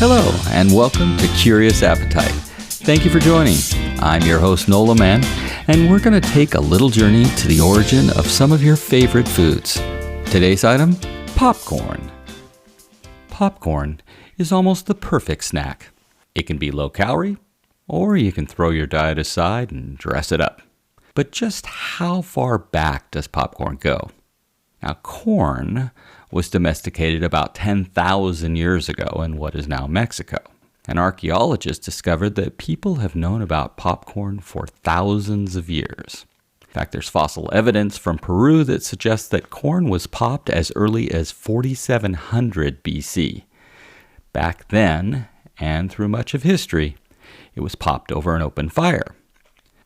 Hello, and welcome to Curious Appetite. Thank you for joining. I'm your host, Nola Mann, and we're going to take a little journey to the origin of some of your favorite foods. Today's item, popcorn. Popcorn is almost the perfect snack. It can be low calorie, or you can throw your diet aside and dress it up. But just how far back does popcorn go? Now, corn was domesticated about 10,000 years ago in what is now Mexico. And archaeologists discovered that people have known about popcorn for thousands of years. In fact, there's fossil evidence from Peru that suggests that corn was popped as early as 4700 BC. Back then, and through much of history, it was popped over an open fire.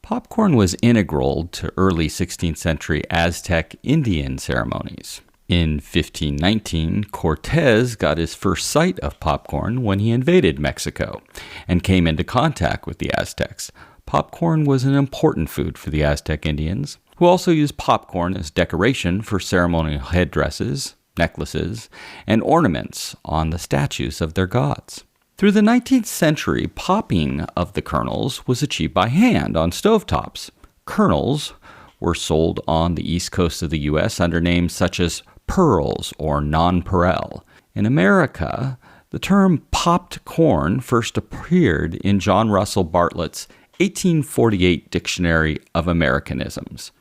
Popcorn was integral to early 16th century Aztec Indian ceremonies. In 1519, Cortez got his first sight of popcorn when he invaded Mexico and came into contact with the Aztecs. Popcorn was an important food for the Aztec Indians, who also used popcorn as decoration for ceremonial headdresses, necklaces, and ornaments on the statues of their gods. Through the 19th century, popping of the kernels was achieved by hand on stovetops. Kernels were sold on the east coast of the U.S. under names such as pearls or nonpareil. In America, the term popped corn first appeared in John Russell Bartlett's 1848 Dictionary of Americanisms.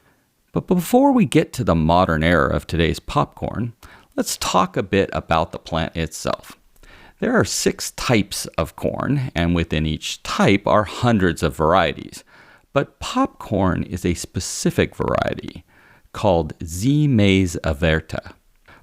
But before we get to the modern era of today's popcorn, let's talk a bit about the plant itself. There are 6 types of corn, and within each type are hundreds of varieties. But popcorn is a specific variety called Z. maiz averta.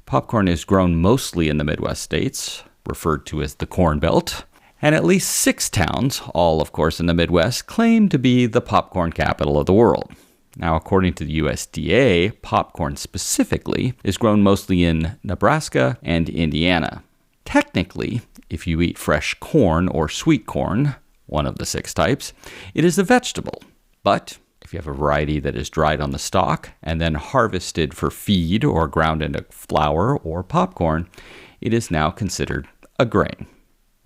Popcorn is grown mostly in the Midwest states, referred to as the Corn Belt, and at least 6 towns, all of course in the Midwest, claim to be the popcorn capital of the world. Now, according to the USDA, popcorn specifically is grown mostly in Nebraska and Indiana. Technically, if you eat fresh corn or sweet corn, one of the 6 types, it is a vegetable. But if you have a variety that is dried on the stalk and then harvested for feed or ground into flour or popcorn, it is now considered a grain.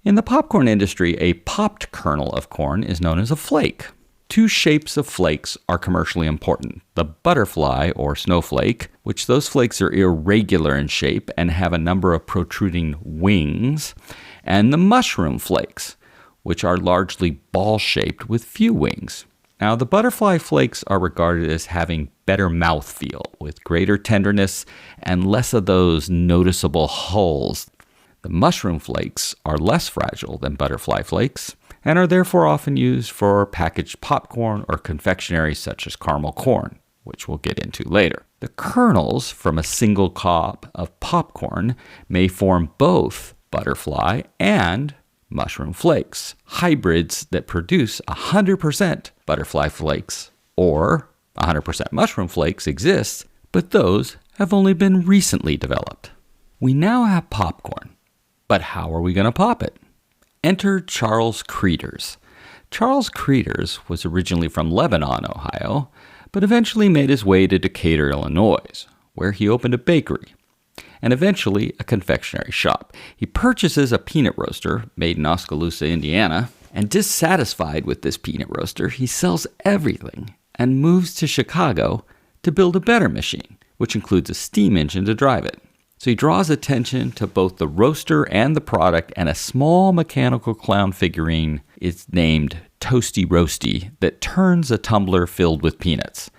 In the popcorn industry, a popped kernel of corn is known as a flake. 2 shapes of flakes are commercially important. The butterfly or snowflake, which those flakes are irregular in shape and have a number of protruding wings, and the mushroom flakes, which are largely ball-shaped with few wings. Now, the butterfly flakes are regarded as having better mouthfeel, with greater tenderness and less of those noticeable hulls. The mushroom flakes are less fragile than butterfly flakes and are therefore often used for packaged popcorn or confectionery such as caramel corn, which we'll get into later. The kernels from a single cob of popcorn may form both butterfly and mushroom flakes, hybrids that produce 100% butterfly flakes or 100% mushroom flakes exist, but those have only been recently developed. We now have popcorn, but how are we going to pop it? Enter Charles Creeders. Charles Creeders was originally from Lebanon, Ohio, but eventually made his way to Decatur, Illinois, where he opened a bakery and eventually a confectionery shop. He purchases a peanut roaster made in Oskaloosa, Indiana, and dissatisfied with this peanut roaster, he sells everything and moves to Chicago to build a better machine, which includes a steam engine to drive it. So he draws attention to both the roaster and the product, and a small mechanical clown figurine is named Toasty Roasty that turns a tumbler filled with peanuts.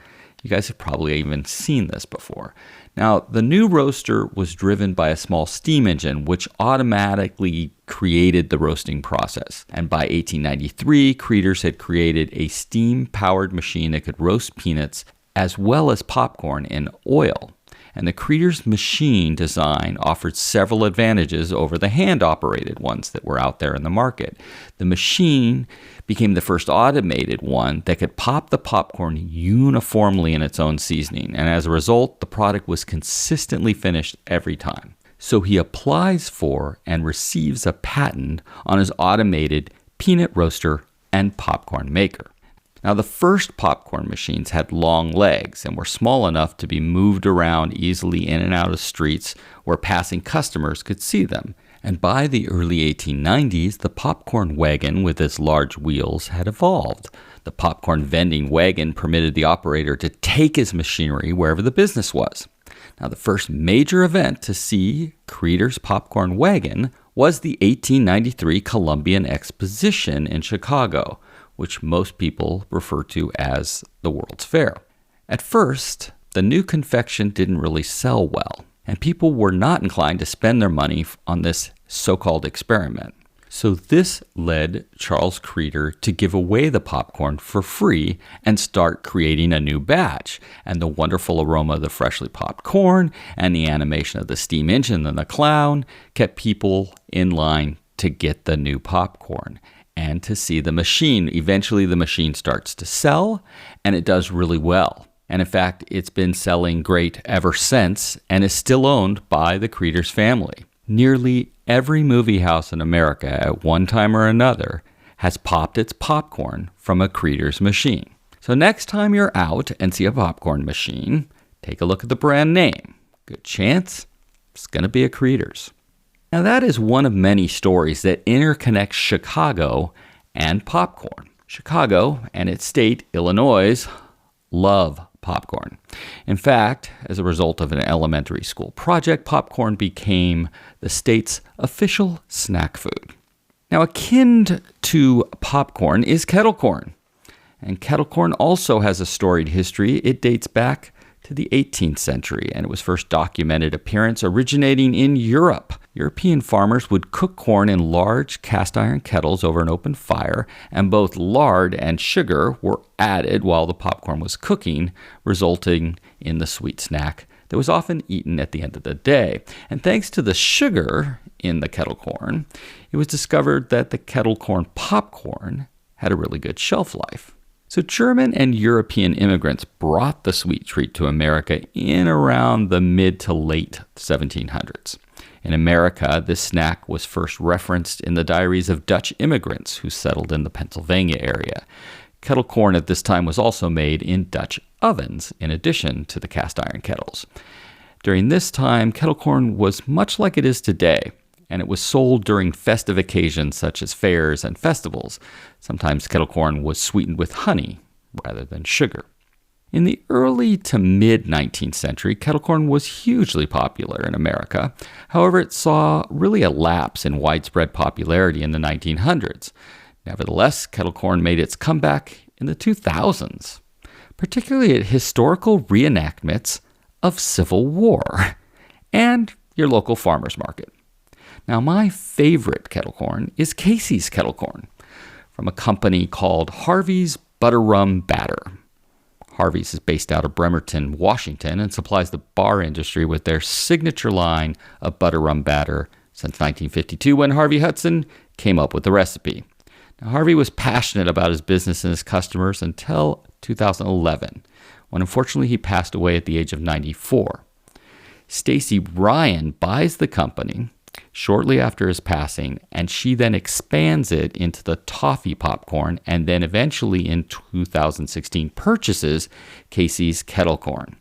You guys have probably even seen this before. Now, the new roaster was driven by a small steam engine, which automatically created the roasting process. And by 1893, Creeders had created a steam-powered machine that could roast peanuts as well as popcorn in oil. And the Creeders machine design offered several advantages over the hand-operated ones that were out there in the market. The machine became the first automated one that could pop the popcorn uniformly in its own seasoning, and as a result, the product was consistently finished every time. So he applies for and receives a patent on his automated peanut roaster and popcorn maker. Now, the first popcorn machines had long legs and were small enough to be moved around easily in and out of streets where passing customers could see them. And by the early 1890s, the popcorn wagon with its large wheels had evolved. The popcorn vending wagon permitted the operator to take his machinery wherever the business was. Now, the first major event to see Creeder's popcorn wagon was the 1893 Columbian Exposition in Chicago, which most people refer to as the World's Fair. At first, the new confection didn't really sell well, and people were not inclined to spend their money on this so-called experiment. So this led Charles Creeder to give away the popcorn for free and start creating a new batch. And the wonderful aroma of the freshly popped corn and the animation of the steam engine and the clown kept people in line to get the new popcorn and to see the machine. Eventually the machine starts to sell, and it does really well. And in fact, it's been selling great ever since and is still owned by the Creeders family. Nearly every movie house in America at one time or another has popped its popcorn from a Creeders machine. So next time you're out and see a popcorn machine, take a look at the brand name. Good chance it's going to be a Creeders. Now that is one of many stories that interconnect Chicago and popcorn. Chicago and its state, Illinois, love popcorn. In fact, as a result of an elementary school project, popcorn became the state's official snack food. Now, akin to popcorn is kettle corn. And kettle corn also has a storied history. It dates back to the 18th century, and it was first documented appearance originating in Europe. European farmers would cook corn in large cast iron kettles over an open fire, and both lard and sugar were added while the popcorn was cooking, resulting in the sweet snack that was often eaten at the end of the day. And thanks to the sugar in the kettle corn, it was discovered that the kettle corn popcorn had a really good shelf life. So German and European immigrants brought the sweet treat to America in around the mid to late 1700s. In America, this snack was first referenced in the diaries of Dutch immigrants who settled in the Pennsylvania area. Kettle corn at this time was also made in Dutch ovens, in addition to the cast iron kettles. During this time, kettle corn was much like it is today, and it was sold during festive occasions such as fairs and festivals. Sometimes kettle corn was sweetened with honey rather than sugar. In the early to mid-19th century, kettle corn was hugely popular in America. However, it saw really a lapse in widespread popularity in the 1900s. Nevertheless, kettle corn made its comeback in the 2000s, particularly at historical reenactments of Civil War and your local farmer's market. Now, my favorite kettle corn is Casey's kettle corn from a company called Harvey's Butter Rum Batter. Harvey's is based out of Bremerton, Washington, and supplies the bar industry with their signature line of butter rum batter since 1952, when Harvey Hudson came up with the recipe. Now, Harvey was passionate about his business and his customers until 2011, when unfortunately he passed away at the age of 94. Stacy Ryan buys the company shortly after his passing, and she then expands it into the toffee popcorn, and then eventually in 2016 purchases Casey's kettle corn.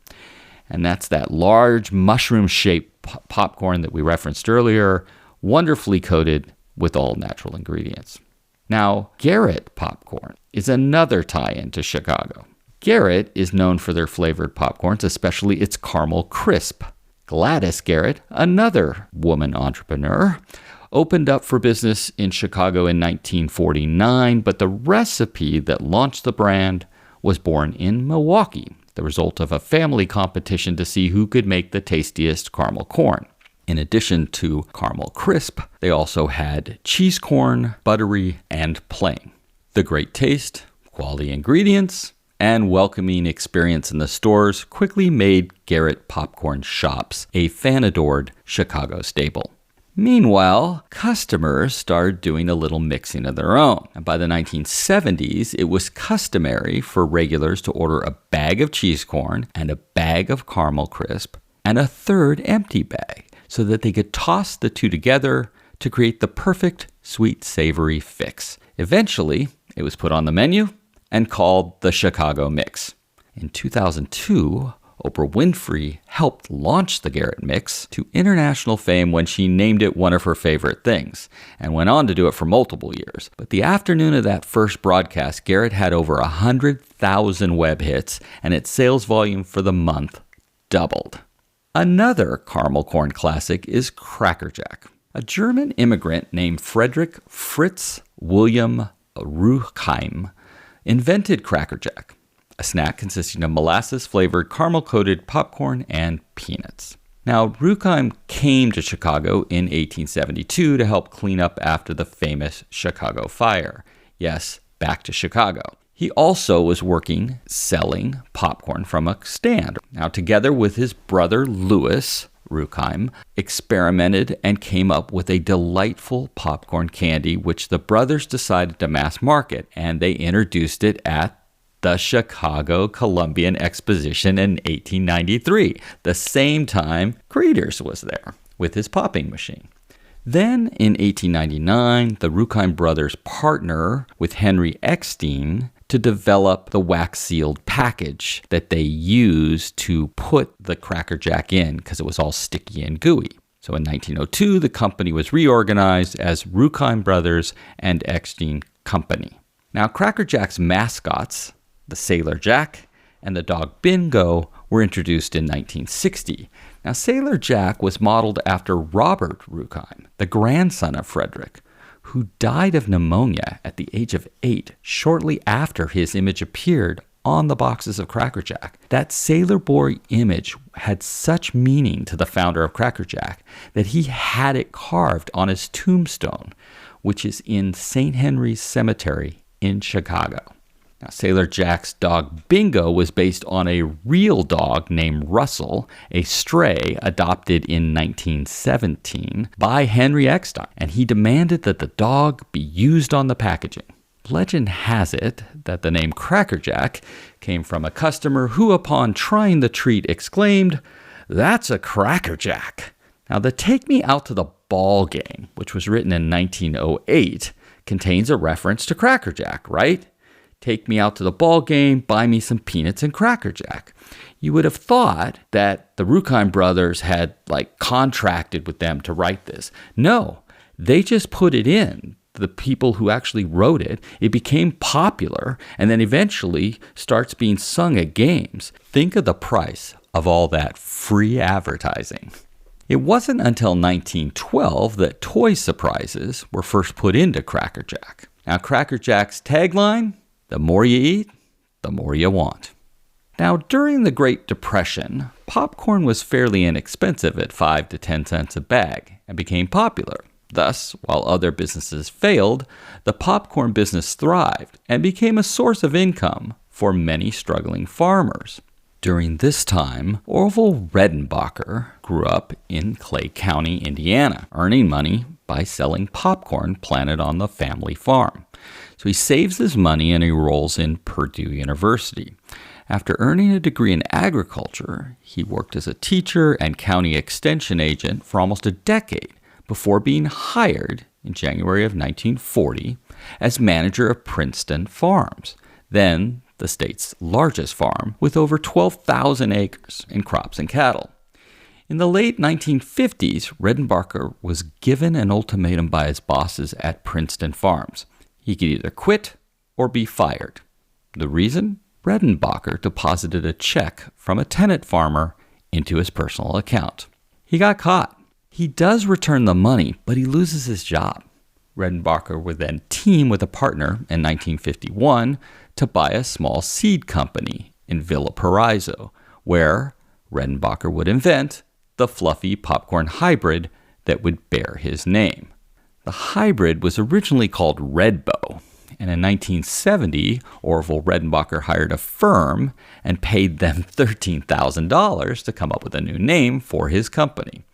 And that's that large mushroom-shaped popcorn that we referenced earlier, wonderfully coated with all natural ingredients. Now, Garrett popcorn is another tie-in to Chicago. Garrett is known for their flavored popcorns, especially its caramel crisp. Gladys Garrett, another woman entrepreneur, opened up for business in Chicago in 1949, but the recipe that launched the brand was born in Milwaukee, the result of a family competition to see who could make the tastiest caramel corn. In addition to caramel crisp, they also had cheese corn, buttery, and plain. The great taste, quality ingredients, and welcoming experience in the stores quickly made Garrett popcorn shops a fan-adored Chicago staple. Meanwhile, customers started doing a little mixing of their own. And by the 1970s, it was customary for regulars to order a bag of cheese corn and a bag of caramel crisp and a third empty bag so that they could toss the two together to create the perfect sweet savory fix. Eventually, it was put on the menu and called the Chicago Mix. In 2002, Oprah Winfrey helped launch the Garrett mix to international fame when she named it one of her favorite things, and went on to do it for multiple years. But the afternoon of that first broadcast, Garrett had over 100,000 web hits, and its sales volume for the month doubled. Another caramel corn classic is Cracker Jack. A German immigrant named Friedrich Fritz William Ruchheim invented Cracker Jack, a snack consisting of molasses-flavored caramel-coated popcorn and peanuts. Now, Ruchheim came to Chicago in 1872 to help clean up after the famous Chicago fire. Yes, back to Chicago. He also was working selling popcorn from a stand. Now, together with his brother Louis, Ruchheim experimented and came up with a delightful popcorn candy, which the brothers decided to mass market, and they introduced it at the Chicago Columbian Exposition in 1893, the same time Creeders was there with his popping machine. Then in 1899, the Ruchheim brothers partner with Henry Eckstein to develop the wax-sealed package that they used to put the Cracker Jack in because it was all sticky and gooey. So in 1902, the company was reorganized as Ruchheim Brothers and Eckstein Company. Now, Cracker Jack's mascots, the Sailor Jack and the dog Bingo, were introduced in 1960. Now, Sailor Jack was modeled after Robert Ruchheim, the grandson of Frederick, who died of pneumonia at the age of 8 shortly after his image appeared on the boxes of Cracker Jack. That Sailor Boy image had such meaning to the founder of Cracker Jack that he had it carved on his tombstone, which is in St. Henry's Cemetery in Chicago. Now, Sailor Jack's dog Bingo was based on a real dog named Russell, a stray adopted in 1917 by Henry Eckstein, and he demanded that the dog be used on the packaging. Legend has it that the name Cracker Jack came from a customer who, upon trying the treat, exclaimed, "That's a Cracker Jack." Now, the Take Me Out to the Ball Game, which was written in 1908, contains a reference to Cracker Jack, right? Take me out to the ball game, buy me some peanuts and Cracker Jack. You would have thought that the Ruchheim brothers had contracted with them to write this. No, they just put it in. The people who actually wrote it, it became popular and then eventually starts being sung at games. Think of the price of all that free advertising. It wasn't until 1912 that toy surprises were first put into Cracker Jack. Now, Cracker Jack's tagline, "The more you eat, the more you want." Now, during the Great Depression, popcorn was fairly inexpensive at 5 to 10 cents a bag and became popular. Thus, while other businesses failed, the popcorn business thrived and became a source of income for many struggling farmers. During this time, Orville Redenbacher grew up in Clay County, Indiana, earning money by selling popcorn planted on the family farm. So he saves his money and enrolls in Purdue University. After earning a degree in agriculture, he worked as a teacher and county extension agent for almost a decade before being hired in January of 1940 as manager of Princeton Farms, then the state's largest farm with over 12,000 acres in crops and cattle. In the late 1950s, Redenbacher was given an ultimatum by his bosses at Princeton Farms. He could either quit or be fired. The reason? Redenbacher deposited a check from a tenant farmer into his personal account. He got caught. He does return the money, but he loses his job. Redenbacher would then team with a partner in 1951 to buy a small seed company in Valparaiso, where Redenbacher would invent the fluffy popcorn hybrid that would bear his name. The hybrid was originally called Redbow, and in 1970, Orville Redenbacher hired a firm and paid them $13,000 to come up with a new name for his company.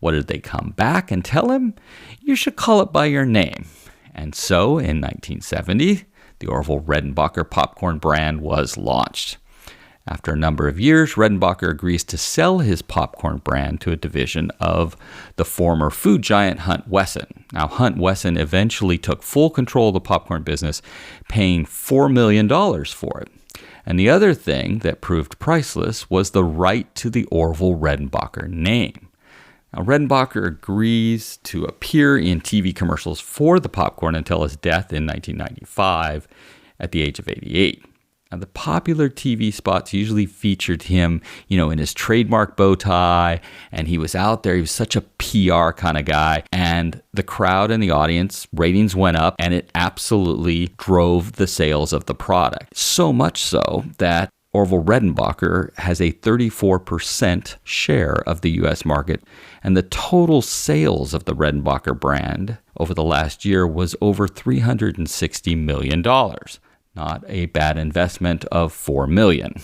What did they come back and tell him? You should call it by your name. And so, in 1970, the Orville Redenbacher popcorn brand was launched. After a number of years, Redenbacher agrees to sell his popcorn brand to a division of the former food giant Hunt Wesson. Now, Hunt Wesson eventually took full control of the popcorn business, paying $4 million for it. And the other thing that proved priceless was the right to the Orville Redenbacher name. Now, Redenbacher agrees to appear in TV commercials for the popcorn until his death in 1995 at the age of 88. Now, the popular TV spots usually featured him, in his trademark bow tie, and he was out there. He was such a PR kind of guy, and the crowd and the audience ratings went up, and it absolutely drove the sales of the product. So much so that Orville Redenbacher has a 34% share of the U.S. market, and the total sales of the Redenbacher brand over the last year was over $360 million. Not a bad investment of $4 million.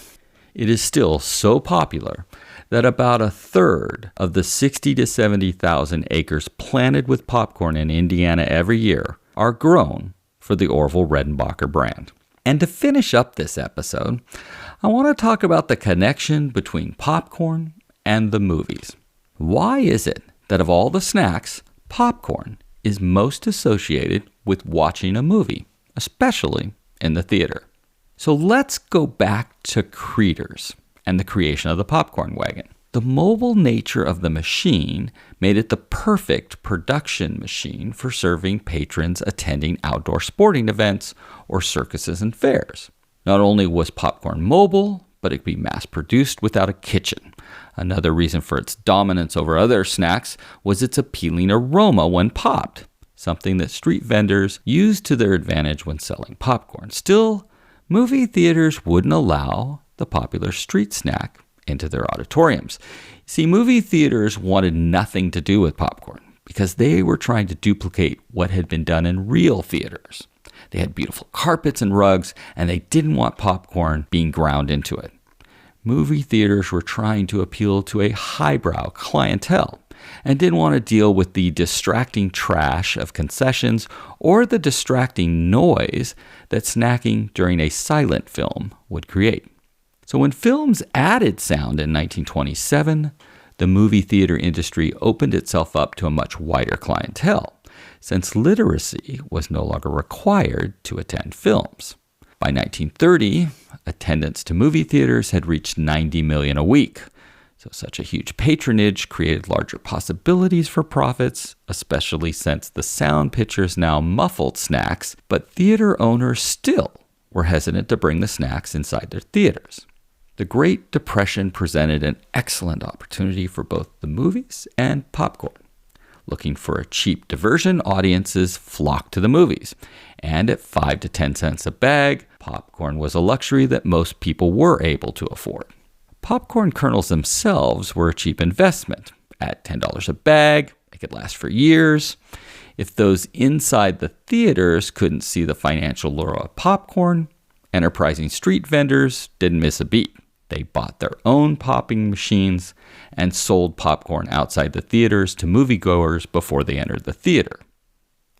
It is still so popular that about a third of the 60 to 70,000 acres planted with popcorn in Indiana every year are grown for the Orville Redenbacher brand. And to finish up this episode, I want to talk about the connection between popcorn and the movies. Why is it that of all the snacks, popcorn is most associated with watching a movie, especially in the theater? So let's go back to Creeders and the creation of the popcorn wagon. The mobile nature of the machine made it the perfect production machine for serving patrons attending outdoor sporting events or circuses and fairs. Not only was popcorn mobile, but it could be mass-produced without a kitchen. Another reason for its dominance over other snacks was its appealing aroma when popped, something that street vendors used to their advantage when selling popcorn. Still, movie theaters wouldn't allow the popular street snack into their auditoriums. See, movie theaters wanted nothing to do with popcorn because they were trying to duplicate what had been done in real theaters. They had beautiful carpets and rugs, and they didn't want popcorn being ground into it. Movie theaters were trying to appeal to a highbrow clientele and didn't want to deal with the distracting trash of concessions or the distracting noise that snacking during a silent film would create. So when films added sound in 1927, the movie theater industry opened itself up to a much wider clientele, since literacy was no longer required to attend films. By 1930, attendance to movie theaters had reached 90 million a week. So such a huge patronage created larger possibilities for profits, especially since the sound pictures now muffled snacks, but theater owners still were hesitant to bring the snacks inside their theaters. The Great Depression presented an excellent opportunity for both the movies and popcorn. Looking for a cheap diversion, audiences flocked to the movies. And at 5 to 10 cents a bag, popcorn was a luxury that most people were able to afford. Popcorn kernels themselves were a cheap investment. At $10 a bag, they could last for years. If those inside the theaters couldn't see the financial lure of popcorn, enterprising street vendors didn't miss a beat. They bought their own popping machines and sold popcorn outside the theaters to moviegoers before they entered the theater.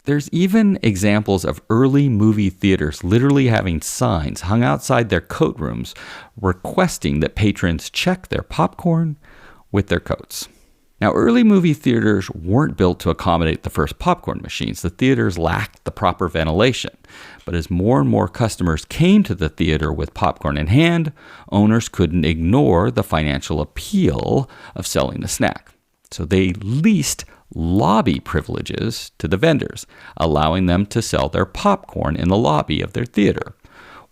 There's even examples of early movie theaters literally having signs hung outside their coat rooms requesting that patrons check their popcorn with their coats. Now, early movie theaters weren't built to accommodate the first popcorn machines. The theaters lacked the proper ventilation. But as more and more customers came to the theater with popcorn in hand, owners couldn't ignore the financial appeal of selling the snack. So they leased lobby privileges to the vendors, allowing them to sell their popcorn in the lobby of their theater,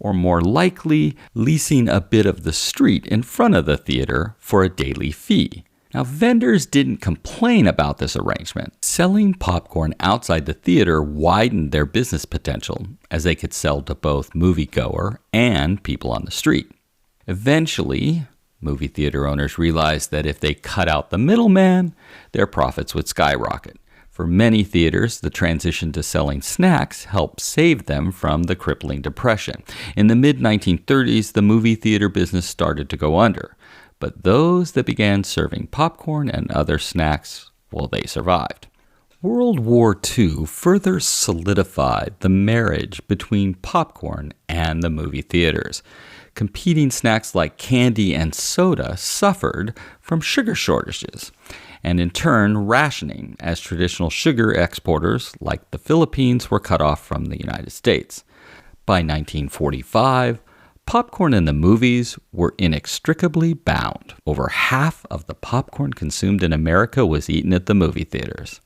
or more likely, leasing a bit of the street in front of the theater for a daily fee. Now, vendors didn't complain about this arrangement. Selling popcorn outside the theater widened their business potential, as they could sell to both moviegoer and people on the street. Eventually, movie theater owners realized that if they cut out the middleman, their profits would skyrocket. For many theaters, the transition to selling snacks helped save them from the crippling depression. In the mid-1930s, the movie theater business started to go under. But those that began serving popcorn and other snacks, well, they survived. World War II further solidified the marriage between popcorn and the movie theaters. Competing snacks like candy and soda suffered from sugar shortages, and in turn rationing, as traditional sugar exporters like the Philippines were cut off from the United States. By 1945, Popcorn and the movies were inextricably bound. Over half of the popcorn consumed in America was eaten at the movie theaters.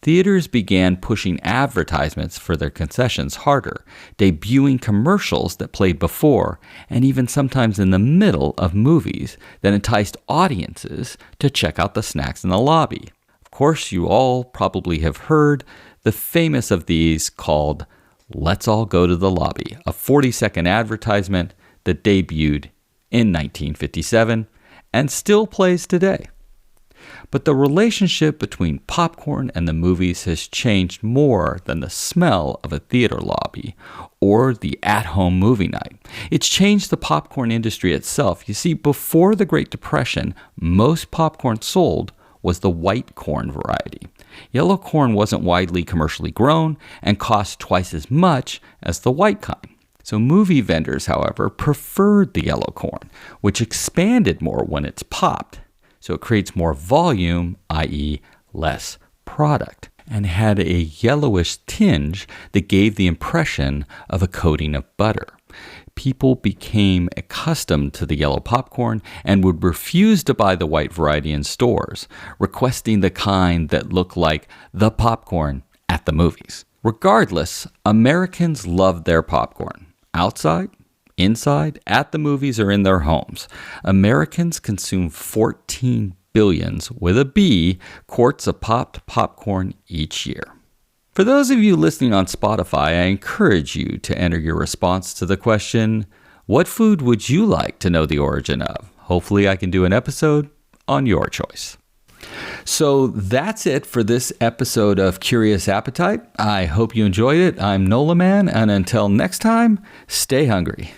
Theaters began pushing advertisements for their concessions harder, debuting commercials that played before and even sometimes in the middle of movies that enticed audiences to check out the snacks in the lobby. Of course, you all probably have heard the famous of these called "Let's All Go to the Lobby," a 40-second advertisement that debuted in 1957 and still plays today. But the relationship between popcorn and the movies has changed more than the smell of a theater lobby or the at-home movie night. It's changed the popcorn industry itself. You see, before the Great Depression, most popcorn sold was the white corn variety. Yellow corn wasn't widely commercially grown and cost twice as much as the white kind. So movie vendors, however, preferred the yellow corn, which expanded more when it's popped. So it creates more volume, i.e. less product, and had a yellowish tinge that gave the impression of a coating of butter. People became accustomed to the yellow popcorn and would refuse to buy the white variety in stores, requesting the kind that looked like the popcorn at the movies. Regardless, Americans loved their popcorn. Outside, inside, at the movies, or in their homes. Americans consume 14 billions, with a B, quarts of popped popcorn each year. For those of you listening on Spotify, I encourage you to enter your response to the question, what food would you like to know the origin of? Hopefully I can do an episode on your choice. So that's it for this episode of Curious Appetite. I hope you enjoyed it. I'm Nola Man, and until next time, stay hungry.